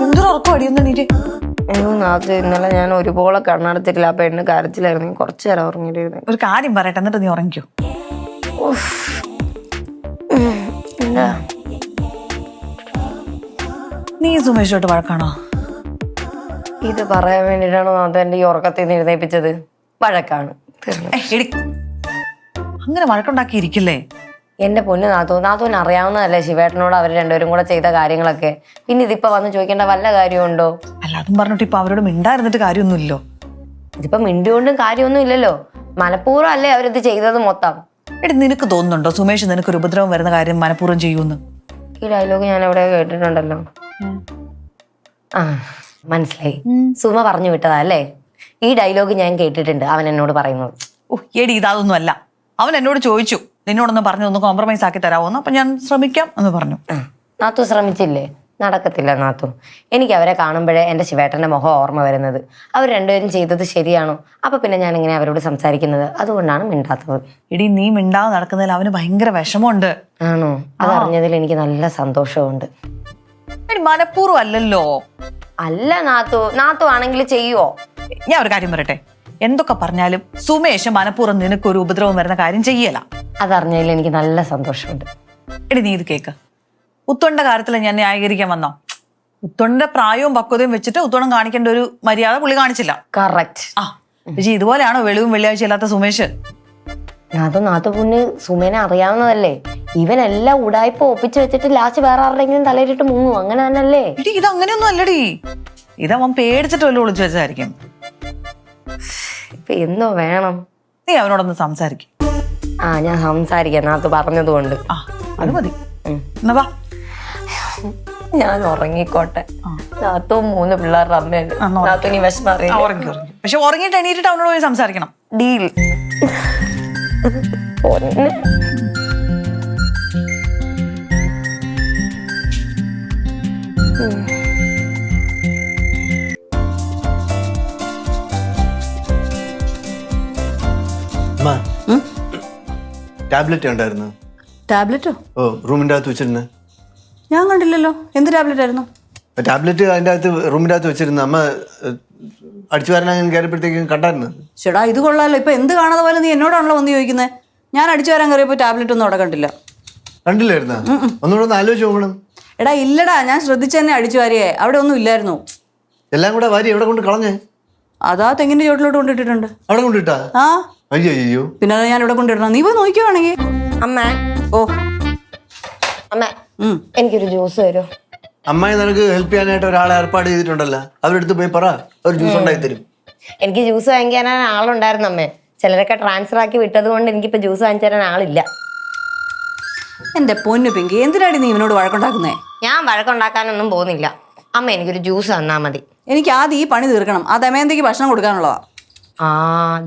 എന്തൊരു ഉറക്കം അടിയൊന്നും നീറ്റ്. അയ്യോ നാത്ത്, ഇന്നലെ ഞാൻ ഒരുപോലെ കണ്ണടച്ചിട്ടില്ല. ആ പെണ്ണ് കരച്ചിലായിരുന്നു. കുറച്ചു നേരം ഉറങ്ങിയിട്ടിരുന്നു. ഒരു കാര്യം പറയട്ടെ, എന്നിട്ട് നീ ഉറങ്ങിക്കോ. എന്താ നീ സുമേഷോട്ട് വഴക്കാണോ? ഇത് പറയാൻ വേണ്ടിട്ടാണോ നാത്ത് എന്റെ ഈ ഉറക്കത്തിൽ നിന്ന് എഴുന്നേപ്പിച്ചത്? വഴക്കാണ്. അങ്ങനെ വഴക്കുണ്ടാക്കി ഇരിക്കില്ലേ? എന്റെ പൊന്ന് നാത്തൂന് അറിയാവുന്നതല്ലേ ശിവേട്ടനോട് അവർ രണ്ടുപേരും കൂടെ ചെയ്ത കാര്യങ്ങളൊക്കെ. പിന്നെ ഇതിപ്പോ വന്ന് ചോദിക്കേണ്ട വല്ല കാര്യമുണ്ടോ? അല്ല, അതും പറഞ്ഞിട്ട് ഇപ്പൊ അവരോട് മിണ്ടായിരുന്നിട്ട് കാര്യമൊന്നുമില്ലോ. ഇതിപ്പോ മിണ്ടിക്കൊണ്ടും കാര്യമൊന്നും ഇല്ലല്ലോ. മനഃപൂർവ്വം അല്ലേ അവരിത് ചെയ്തത് മൊത്തം. നിനക്ക് തോന്നുന്നുണ്ടോ സുമേഷ് നിനക്കൊരു ഉപദ്രവം വരുന്ന കാര്യം മനഃപൂർവ്വം ചെയ്യുമെന്ന്? ഈ ഡയലോഗ് ഞാൻ എവിടെ കേട്ടിട്ടുണ്ടല്ലോ. ആ മനസ്സിലായി. സുമ പറഞ്ഞു വിട്ടതാ അല്ലേ? ഈ ഡയലോഗ് ഞാൻ കേട്ടിട്ടുണ്ട് അവൻ എന്നോട് പറയുന്നത്. എടി ഇതൊന്നും അല്ല. അവൻ എന്നോട് ചോദിച്ചു നിന്നോടൊന്ന് പറഞ്ഞു ഒന്ന് കോംപ്രമൈസ് ആക്കി തരാമോന്ന്. അപ്പൊ ഞാൻ ശ്രമിക്കാം എന്ന് പറഞ്ഞു. നാത്തു ശ്രമിച്ചില്ലേ? നടക്കത്തില്ല നാത്തു. എനിക്ക് അവരെ കാണുമ്പോഴേ എന്റെ ശിവേട്ടന്റെ മുഖം ഓർമ്മ വരുന്നത്. അവർ രണ്ടുപേരും ചെയ്തത് ശരിയാണോ? അപ്പൊ പിന്നെ ഞാൻ ഇങ്ങനെ അവരോട് സംസാരിക്കുന്നത്. അതുകൊണ്ടാണ് മിണ്ടാത്തത്. എടി നീ മിണ്ടാതെ നടക്കുന്നതിൽ അവന് ഭയങ്കര വിഷമമുണ്ട്. ആണോ? അതറിഞ്ഞതിൽ എനിക്ക് നല്ല സന്തോഷമുണ്ട്. എടി മനഃപൂർവ്വം അല്ലല്ലോ. അല്ല നാത്തു ആണെങ്കിൽ ചെയ്യുവോ? ഞാൻ ഒരു കാര്യം പറയട്ടെ, എന്തൊക്കെ പറഞ്ഞാലും സുമേഷ് മനഃപൂർവ്വം നിനക്കൊരു ഉപദ്രവം വരുന്ന കാര്യം ചെയ്യല. അതറിഞ്ഞതിൽ എനിക്ക് നല്ല സന്തോഷമുണ്ട്. എടി നീ ഇത് കേക്ക്. ഉത്തോണിന്റെ കാര്യത്തിൽ ഞാൻ ന്യായീകരിക്കാൻ വന്നോ? ഉത്തോണിന്റെ പ്രായവും പക്വതയും വെച്ചിട്ട് ഉത്തോണം കാണിക്കേണ്ട ഒരു മര്യാദ പുള്ളി കാണിച്ചില്ല. കറക്റ്റ്. പക്ഷെ ഇതുപോലെയാണോ വെളിവും വെള്ളിയാഴ്ച ഇല്ലാത്ത സുമേഷ്? നാത്തു പൊന്ന് സുമേനെ അറിയാവുന്നതല്ലേ. ഇവനെല്ലാം ഉടായ്പ ഒപ്പിച്ച് വെച്ചിട്ട് ലാസ്റ്റ് വേറെ ആരുടെങ്കിലും തലയിലിട്ട് മുങ്ങും. അങ്ങനെ തന്നെയല്ലേ? എടി ഇത് അങ്ങനെയൊന്നും അല്ലടി. ഇതവൻ പേടിച്ചിട്ട് വല്ല ഒളിച്ചു വെച്ചായിരിക്കും. ഇപ്പൊ എന്തോ വേണം? നീ അവനോടൊന്ന് സംസാരിക്കും. ഞാൻ സംസാരിക്കാം നാത്തു പറഞ്ഞതുകൊണ്ട്. അത് മതി. എന്നാ വാ, ഞാൻ ഉറങ്ങിക്കോട്ടെ. നാത്തു 3 പിള്ളേരുടെ അമ്മയാണ്. നാത്തു നീ വിഷമം അറിയാം. പക്ഷെ ഉറങ്ങിയിട്ട് എണീറ്റിട്ട് അവനോട് പോയി സംസാരിക്കണം. ഡീൽ. ടാബ്ലറ്റ് ഉണ്ടായിരുന്നു. ടാബ്ലറ്റോ? ഓ, റൂമിന്റെ അകത്ത് വെച്ചിരുന്നു. ഞാൻ കണ്ടില്ലല്ലോ. എന്ത് ടാബ്ലറ്റ് ആയിരുന്നു? ടാബ്ലറ്റ് അതിന്റെ അകത്ത് റൂമിന്റെ അകത്ത് വെച്ചിരുന്നു. അമ്മ അടിച്ചു വരാൻ കയറിയപ്പോഴത്തേക്കും കണ്ടായിരുന്നു. ചേടാ ഇത് കൊള്ളാലോ. ഇപ്പൊ എന്ത് കാണാതെ പോലെ നീ എന്നോടാണല്ലോ വന്ന് ചോദിക്കുന്നത്. ഞാൻ അടിച്ചു വരാൻ കയറിയപ്പോ ടാബ്ലറ്റ് ഒന്നും അവിടെ കണ്ടില്ല. കണ്ടില്ലായിരുന്ന? ഒന്നുകൂടെ ഒന്ന് ആലോചിച്ച് നോക്കണം. എടാ ഇല്ലടാ, ഞാൻ ശ്രദ്ധിച്ചു തന്നെ അടിച്ചു വാരിയേ. അവിടെ ഒന്നും ഇല്ലായിരുന്നു. എല്ലാം കൂടെ വാരി എവിടെ കൊണ്ട് കളഞ്ഞേ? അതാ തെങ്ങിന്റെ ചോട്ടിലോട്ട് കൊണ്ടിട്ടിട്ടുണ്ട്. അവിടെ കൊണ്ടിട്ടാ? ആ അയ്യോ. പിന്നെ ഞാൻ ഇവിടെ കൊണ്ടിടണം. നീ പോയി നോക്കിയോണെങ്കിൽ. അമ്മ എനിക്കൊരു ജ്യൂസ് തരുമോ? അമ്മായി നിനക്ക് ഹെൽപ്പ് ചെയ്യാനായിട്ട് ഒരാളെ ഏർപ്പാട് ചെയ്തിട്ടുണ്ടല്ലോ. അവരെടുത്ത് പോയി പറ, ഒരു ജ്യൂസ് ഉണ്ടായി തരും. എനിക്ക് ജ്യൂസ് വാങ്ങിക്കാൻ ആളുണ്ടായിരുന്നു അമ്മേ. ചിലരൊക്കെ ട്രാൻസ്ഫർ ആക്കി വിട്ടത് കൊണ്ട് എനിക്കിപ്പോ ജ്യൂസ് വാങ്ങിച്ചു തരാൻ ആളില്ല. എന്റെ പൊന്നു പിങ്കി, എന്തിനാടി നീ ഇവനോട് വഴക്കുണ്ടാക്കുന്നേ? ഞാൻ വഴക്കുണ്ടാക്കാനൊന്നും പോകുന്നില്ല. അമ്മ എനിക്കൊരു ജ്യൂസ് തന്നാ മതി. എനിക്ക് ആദ്യം ഈ പണി തീർക്കണം. ആ ദമയന്തിക്ക് ഭക്ഷണം കൊടുക്കാനുള്ളതാ.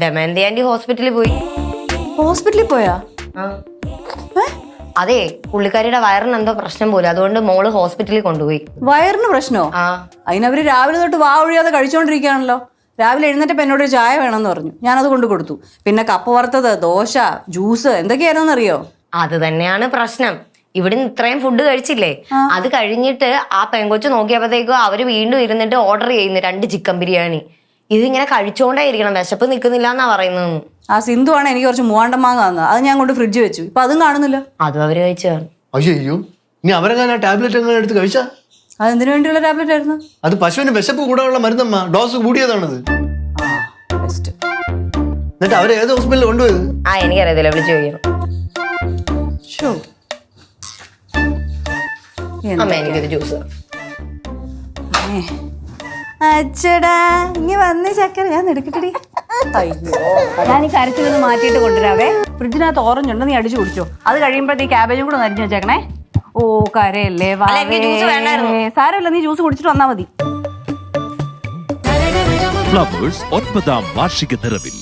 ദമയന്തി ആന്റി ഹോസ്പിറ്റലിൽ പോയി. ഹോസ്പിറ്റലിൽ പോയാ? അതെ, പുള്ളിക്കാരിയുടെ വയറിന് എന്തോ പ്രശ്നം പോലും. അതുകൊണ്ട് മോള് ഹോസ്പിറ്റലിൽ കൊണ്ടുപോയി. വയറിന് പ്രശ്നോ? അതിനവര് രാവിലെ തൊട്ട് വാ ഒഴിയാതെ കഴിച്ചോണ്ടിരിക്കുകയാണല്ലോ. രാവിലെ എഴുന്നേറ്റപ്പോ എന്നോട് ചായ വേണമെന്ന് പറഞ്ഞു. ഞാനത് കൊണ്ട് കൊടുത്തു. പിന്നെ കപ്പ വറുത്തത്, ദോശ, ജ്യൂസ് എന്തൊക്കെയായിരുന്നു അറിയോ? അത് തന്നെയാണ് പ്രശ്നം. ഇവിടുന്ന് ഇത്രയും ഫുഡ് കഴിച്ചില്ലേ, അത് കഴിഞ്ഞിട്ട് ആ പെങ്കൊച്ച് നോക്കിയപ്പോഴത്തേക്കും അവര് വീണ്ടും ഇരുന്നിട്ട് ഓർഡർ ചെയ്യുന്നു 2 ചിക്കൻ ബിരിയാണി. ഇതിങ്ങനെ കഴിച്ചോണ്ടായിരിക്കണം, വിശപ്പ് നിൽക്കുന്നില്ല എന്നാ പറയുന്നത്. ആ സിന്ധു ആണ് എനിക്ക് കുറച്ച് മൂവാണ്ടം മാങ്ങ തന്നത്. അത് ഞാൻ കൊണ്ട് ഫ്രിഡ്ജ് വെച്ചു. ഇപ്പൊ അതും കാണുന്നില്ല. അതും അവര് കഴിച്ചു. അയ്യോ, ഇനി അവരെങ്ങനെ ടാബ്ലറ്റ് എങ്ങനെ എടുത്ത് കഴിച്ചാ? അതെന്തിനു വേണ്ടിയുള്ള ടാബ്ലറ്റ് ആയിരുന്നു? അത് പശുവിന് വിശപ്പ് കൂടാനുള്ള മരുന്നമ്മ. ഡോസ് കൂടിയതാണത്. എന്നിട്ട് അവരെ ഏത് ഹോസ്പിറ്റലിൽ കൊണ്ടുപോയത്? എനിക്കറിയത്തില്ല, വിളിച്ചു ചോദിക്കണം. എനിക്കൊരു ജ്യൂസ്. അച്ചടാ ഇനി വന്നേ ചക്കര, ഞാൻ എടുക്കട്ടെടി. അയ്യോ, ഞാൻ ഈ കരച്ചിലൊന്ന് മാറ്റിയിട്ട് കൊണ്ടുവരാവേ. ഫ്രിഡ്ജിനകത്ത് ഓറഞ്ച് ഉണ്ട്, നീ അടിച്ചു കുടിച്ചോ. അത് കഴിയുമ്പോ ഈ ക്യാബേജും കൂടെ നരിഞ്ഞു വെച്ചേക്കണേ. ഓ കരയല്ലേ, സാരമില്ല, നീ ജ്യൂസ് കുടിച്ചിട്ട് വന്നാ മതി. ഫ്ലവേഴ്സ് 9ാം വാർഷിക നിറവിൽ